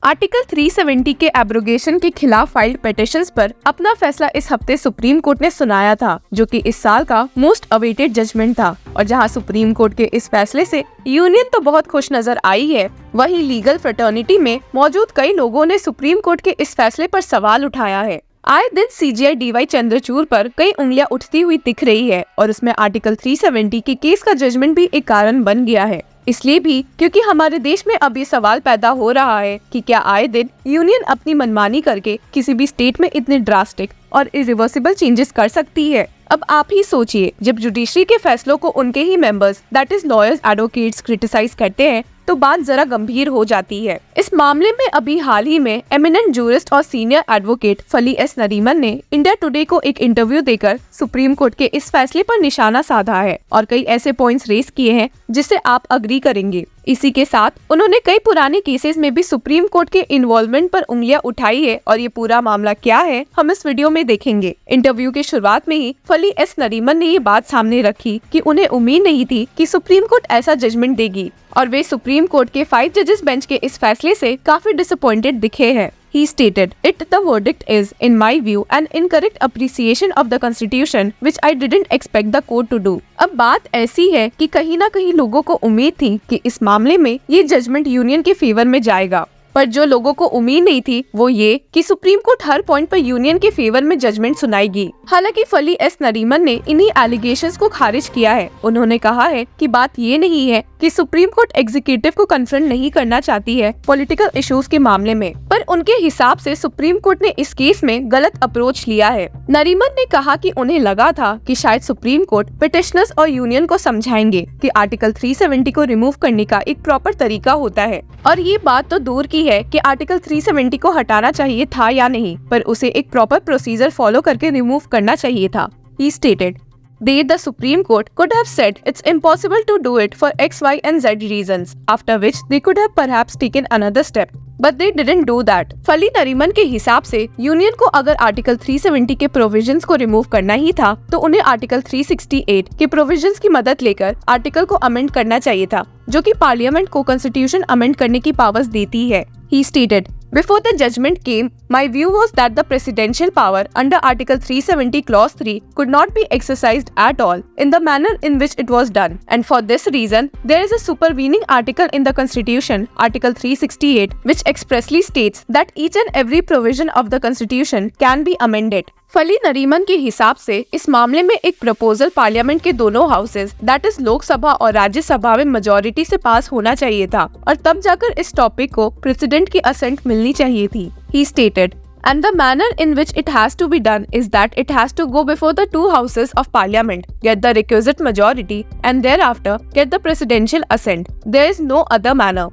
Article 370 के abrogation के खिलाफ फाइल्ड पिटिशंस पर अपना फैसला इस हफ्ते सुप्रीम कोर्ट ने सुनाया था, जो कि इस साल का मोस्ट अवेटेड जजमेंट था। और जहां सुप्रीम कोर्ट के इस फैसले से यूनियन तो बहुत खुश नजर आई है, वहीं लीगल फ्रेटर्निटी में मौजूद कई लोगों ने सुप्रीम कोर्ट के इस फैसले पर सवाल उठाया है। आए दिन सीजीआई डीवाई चंद्रचूड़ पर कई उंगलियां उठती हुई दिख रही है और उसमें आर्टिकल 370 के केस का जजमेंट भी एक कारण बन गया है। इसलिए भी क्योंकि हमारे देश में अब ये सवाल पैदा हो रहा है कि क्या आए दिन यूनियन अपनी मनमानी करके किसी भी स्टेट में इतने ड्रास्टिक और इरिवर्सिबल चेंजेस कर सकती है। अब आप ही सोचिए, जब जुडिशरी के फैसलों को उनके ही members that is lawyers advocates criticise करते हैं तो बात जरा गंभीर हो जाती है। इस मामले में अभी हाल ही में एमिनेंट जूरिस्ट और सीनियर एडवोकेट फली एस नरीमन ने इंडिया टुडे को एक इंटरव्यू देकर सुप्रीम कोर्ट के इस फैसले पर निशाना साधा है और कई ऐसे पॉइंट्स रेस किए हैं जिससे आप अग्री करेंगे। इसी के साथ उन्होंने कई पुराने केसेस में भी सुप्रीम कोर्ट के इन्वॉल्वमेंट पर उंगलियां उठाई है और ये पूरा मामला क्या है हम इस वीडियो में देखेंगे। इंटरव्यू के शुरुआत में ही फली एस नरीमन ने ये बात सामने रखी कि उन्हें उम्मीद नहीं थी कि सुप्रीम कोर्ट ऐसा जजमेंट देगी और वे सुप्रीम कोर्ट के 5 जजेस बेंच के इस फैसले से काफी डिसअपॉइंटेड दिखे हैं। He stated, "The verdict is, in my view, an incorrect appreciation of the Constitution, which I didn't expect the court to do." अब बात ऐसी है कि कहीं ना कहीं लोगों को उम्मीद थी कि इस मामले में ये जजमेंट यूनियन के फेवर में जाएगा, पर जो लोगों को उम्मीद नहीं थी वो ये कि सुप्रीम कोर्ट हर पॉइंट पर यूनियन के फेवर में जजमेंट सुनाएगी। हालांकि फली एस नरीमन ने इन्हीं एलिगेशंस को खारिज किया है। उन्होंने कहा है कि बात ये नहीं है कि सुप्रीम कोर्ट एग्जीक्यूटिव को कन्फ्रंट नहीं करना चाहती है पॉलिटिकल इश्यूज के मामले में, पर उनके हिसाब से सुप्रीम कोर्ट ने इस केस में गलत अप्रोच लिया है। नरीमन ने कहा कि उन्हें लगा था कि शायद सुप्रीम कोर्ट पिटिशनर्स और यूनियन को समझाएंगे कि आर्टिकल 370 को रिमूव करने का एक प्रॉपर तरीका होता है, और ये बात तो दूर की है कि आर्टिकल 370 को हटाना चाहिए था या नहीं, पर उसे एक प्रॉपर प्रोसीजर फॉलो करके रिमूव करना चाहिए था। He stated, the Supreme Court could have said it's impossible to do it for X, Y and Z reasons, after which they could have perhaps taken another step. But they didn't do that. फली नरीमन के हिसाब से union को अगर article 370 के provisions को remove करना ही था तो उन्हें आर्टिकल 368 के प्रोविजंस की मदद लेकर आर्टिकल को अमेंड करना चाहिए था, जो कि पार्लियामेंट को कॉन्स्टिट्यूशन अमेंड करने की पावर्स देती है। He stated, "Before the judgment came, my view was that the presidential power under Article 370 Clause 3 could not be exercised at all in the manner in which it was done. And for this reason, there is a supervening article in the Constitution, Article 368, which expressly states that each and every provision of the Constitution can be amended." फली नरीमन के हिसाब से इस मामले में एक proposal parliament के दोनों हाउसेज दैट इज लोकसभा और राज्यसभा में मेजोरिटी से पास होना चाहिए था और तब जाकर इस टॉपिक को प्रेसिडेंट की असेंट मिलनी चाहिए थी। He stated, "And the manner in which it has to be done is that it has to go before the 2 houses of parliament, get the requisite majority, and thereafter get the presidential assent. There is no other manner."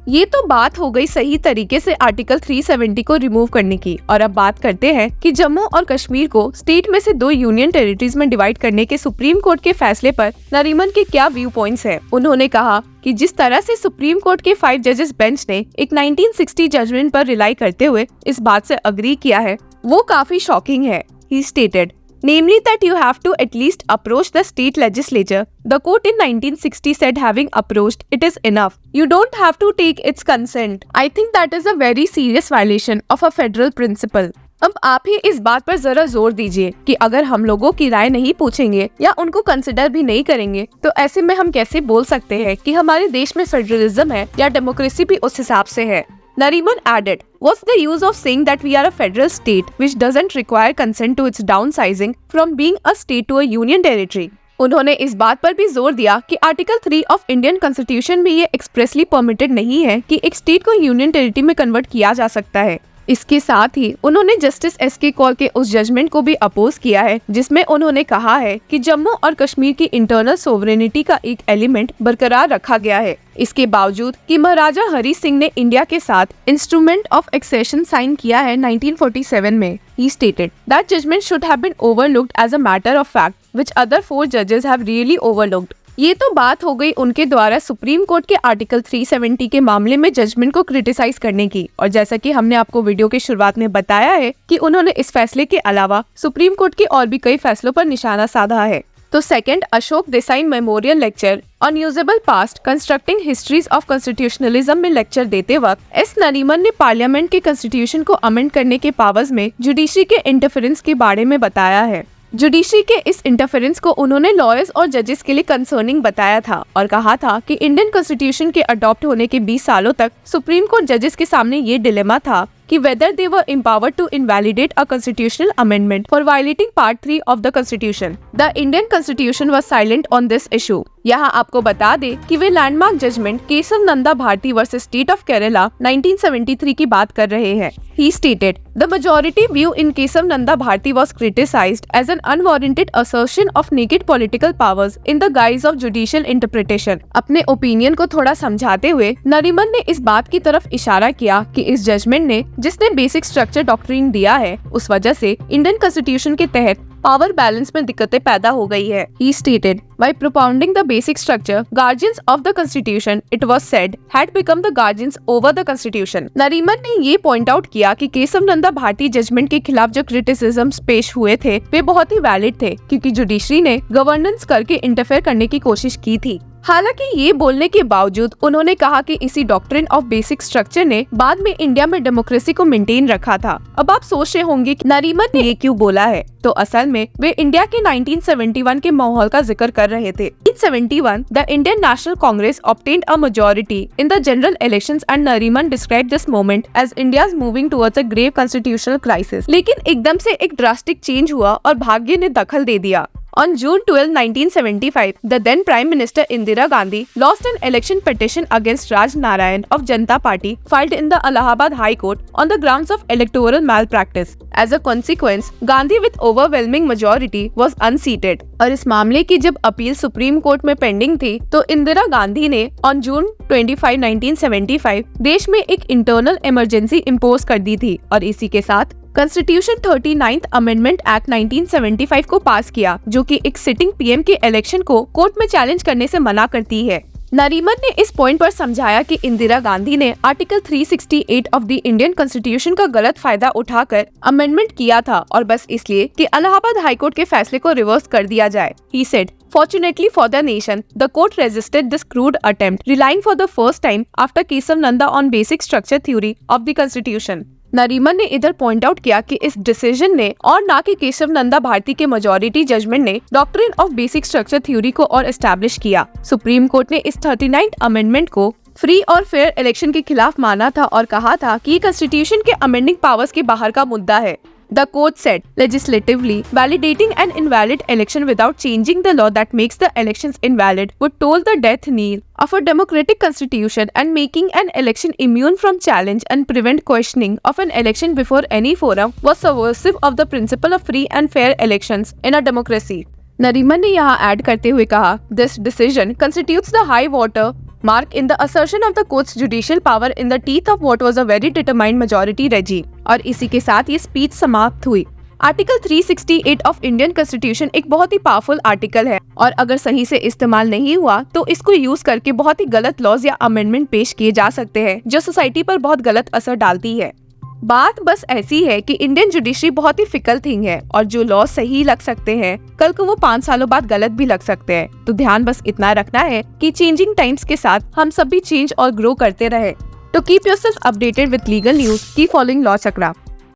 ये तो बात हो गई सही तरीके से article 370 को remove करने की, और अब बात करते हैं कि जम्मू और कश्मीर को स्टेट में से 2 यूनियन टेरिटरीज में डिवाइड करने के सुप्रीम कोर्ट के फैसले पर नरीमन के क्या व्यू पॉइंट्स हैं। उन्होंने कहा कि जिस तरह से सुप्रीम कोर्ट के 5 जजेस बेंच ने एक 1960 जजमेंट पर रिलाई करते हुए इस बात से अग्री किया है, वो काफी शॉकिंग है। He stated, namely that you have to at least approach the state legislature. The court in 1960 said having approached it is enough. You don't have to take its consent. I think that is a very serious violation of a federal principle. अब आप ही इस बात पर जरा जोर दीजिए कि अगर हम लोगों की राय नहीं पूछेंगे या उनको कंसिडर भी नहीं करेंगे तो ऐसे में हम कैसे बोल सकते हैं कि हमारे देश में फेडरलिज्म है या डेमोक्रेसी भी उस हिसाब से है। Nariman added, "What's the use of saying that we are a federal state which doesn't require consent to its downsizing from being a state to a union territory?" उन्होंने इस बात पर भी जोर दिया कि आर्टिकल 3 ऑफ इंडियन कॉन्स्टिट्यूशन में ये एक्सप्रेसली परमिटेड नहीं है कि एक स्टेट को यूनियन टेरिटरी में कन्वर्ट किया जा सकता है। इसके साथ ही उन्होंने जस्टिस एस.के. कौल के उस जजमेंट को भी अपोज किया है जिसमें उन्होंने कहा है कि जम्मू और कश्मीर की इंटरनल सोवरेनिटी का एक एलिमेंट बरकरार रखा गया है, इसके बावजूद कि महाराजा हरी सिंह ने इंडिया के साथ इंस्ट्रूमेंट ऑफ एक्सेशन साइन किया है 1947 में। He stated that judgment should have been overlooked as a matter of fact, which other 4 judges have really overlooked. ये तो बात हो गई उनके द्वारा सुप्रीम कोर्ट के आर्टिकल 370 के मामले में जजमेंट को क्रिटिसाइज करने की, और जैसा कि हमने आपको वीडियो के शुरुआत में बताया है कि उन्होंने इस फैसले के अलावा सुप्रीम कोर्ट के और भी कई फैसलों पर निशाना साधा है। तो second Ashok Desai memorial lecture on usable past constructing histories of constitutionalism में लेक्चर देते वक्त एस नरीमन ने पार्लियामेंट के कॉन्स्टिट्यूशन को अमेंड करने के पावर्स में जुडिशरी के इंटरफेरेंस के बारे में बताया है। जुडिशरी के इस इंटरफेरेंस को उन्होंने लॉयर्स और जजेस के लिए कंसर्निंग बताया था और कहा था कि इंडियन कॉन्स्टिट्यूशन के अडॉप्ट होने के 20 सालों तक सुप्रीम कोर्ट जजेस के सामने ये डिलेमा था कि whether they were empowered to invalidate a constitutional amendment for violating Part 3 of the Constitution. The Indian Constitution was silent on this issue. यहाँ आपको बता दे कि वे landmark judgment Kesavananda Bharati versus state of Kerala 1973 की बात कर रहे हैं। He stated, the majority view in Kesav Nanda Bharti was criticized as an unwarranted assertion of naked political powers in the guise of judicial interpretation. अपने opinion को थोड़ा समझाते हुए नरीमन ने इस बात की तरफ इशारा किया कि इस जजमेंट ने जिसने बेसिक स्ट्रक्चर डॉक्ट्रिन दिया है उस वजह से इंडियन कॉन्स्टिट्यूशन के तहत पावर बैलेंस में दिक्कतें पैदा हो गई है। He stated, by propounding the basic structure, guardians of the constitution, it was said, had become the guardians over the constitution. Nariman ने ये पॉइंट आउट किया कि केशव नंदा भारती जजमेंट के खिलाफ जो क्रिटिसिज्म्स पेश हुए थे वे बहुत ही वैलिड थे क्योंकि जुडिशरी ने गवर्नेंस करके इंटरफेयर करने की कोशिश की थी। हालांकि ये बोलने के बावजूद उन्होंने कहा कि इसी डॉक्ट्रिन ऑफ बेसिक स्ट्रक्चर ने बाद में इंडिया में डेमोक्रेसी को मेंटेन रखा था। अब आप सोच रहे होंगे कि नरीमन ने ये क्यों बोला है, तो असल में वे इंडिया के 1971 के माहौल का जिक्र कर रहे थे। 1971, the Indian national Congress obtained a majority in the general elections and Nariman described this moment as India's moving towards a grave constitutional crisis। लेकिन एकदम से एक ड्रास्टिक चेंज हुआ और भाग्य ने दखल दे दिया। On June 12, 1975, the then Prime Minister Indira Gandhi lost an election petition against Raj Narayan of Janata Party filed in the Allahabad High Court on the grounds of electoral malpractice. As a consequence, Gandhi with overwhelming majority was unseated. और इस मामले की जब appeal supreme court में pending थी तो इंदिरा गांधी ने on June 25, 1975 देश में एक इंटरनल इमरजेंसी इम्पोज कर दी थी और इसी के साथ कॉन्स्टिट्यूशन 39th अमेंडमेंट एक्ट 1975 को पास किया जो कि एक सिटिंग पीएम के इलेक्शन को कोर्ट में चैलेंज करने से मना करती है। नरीमन ने इस पॉइंट पर समझाया कि इंदिरा गांधी ने article 368 of the Indian constitution का गलत फायदा उठाकर अमेंडमेंट किया था और बस इसलिए कि इलाहाबाद हाई कोर्ट के फैसले को रिवर्स कर दिया जाए। He said, Fortunately for the nation, the court resisted this crude attempt, relying for the first time after Kesav Nanda on basic structure theory of the constitution. Nariman ने इधर पॉइंट आउट किया कि इस डिसीजन ने और ना कि केशव नंदा भारती के मेजॉरिटी जजमेंट ने doctrine of basic structure theory को और एस्टैब्लिश किया। सुप्रीम कोर्ट ने इस 39th अमेंडमेंट को फ्री और फेयर इलेक्शन के खिलाफ माना था और कहा था कि ये कॉन्स्टिट्यूशन के अमेंडिंग पावर्स के बाहर का मुद्दा है। The court said, legislatively, validating an invalid election without changing the law that makes the elections invalid would toll the death knell of a democratic constitution and making an election immune from challenge and prevent questioning of an election before any forum was subversive of the principle of free and fair elections in a democracy. Nariman ने यहाँ add करते हुए कहा, This decision constitutes the high water mark in the assertion of the court's judicial power in the teeth of what was a very determined majority regime। और इसी के साथ ये स्पीच समाप्त हुई। आर्टिकल 368 ऑफ इंडियन कॉन्स्टिट्यूशन एक बहुत ही powerful article है और अगर सही से इस्तेमाल नहीं हुआ तो इसको यूज करके बहुत ही गलत लॉज या अमेंडमेंट पेश किए जा सकते हैं जो सोसाइटी पर बहुत गलत असर डालती है। बात बस ऐसी है कि इंडियन जुडिशरी बहुत ही फिकल थिंग है और जो लॉ सही लग सकते हैं कल को वो 5 सालों बाद गलत भी लग सकते हैं। तो ध्यान बस इतना रखना है कि चेंजिंग टाइम्स के साथ हम सब भी चेंज और ग्रो करते रहे। तो keep yourself updated with legal news, keep following law chakra.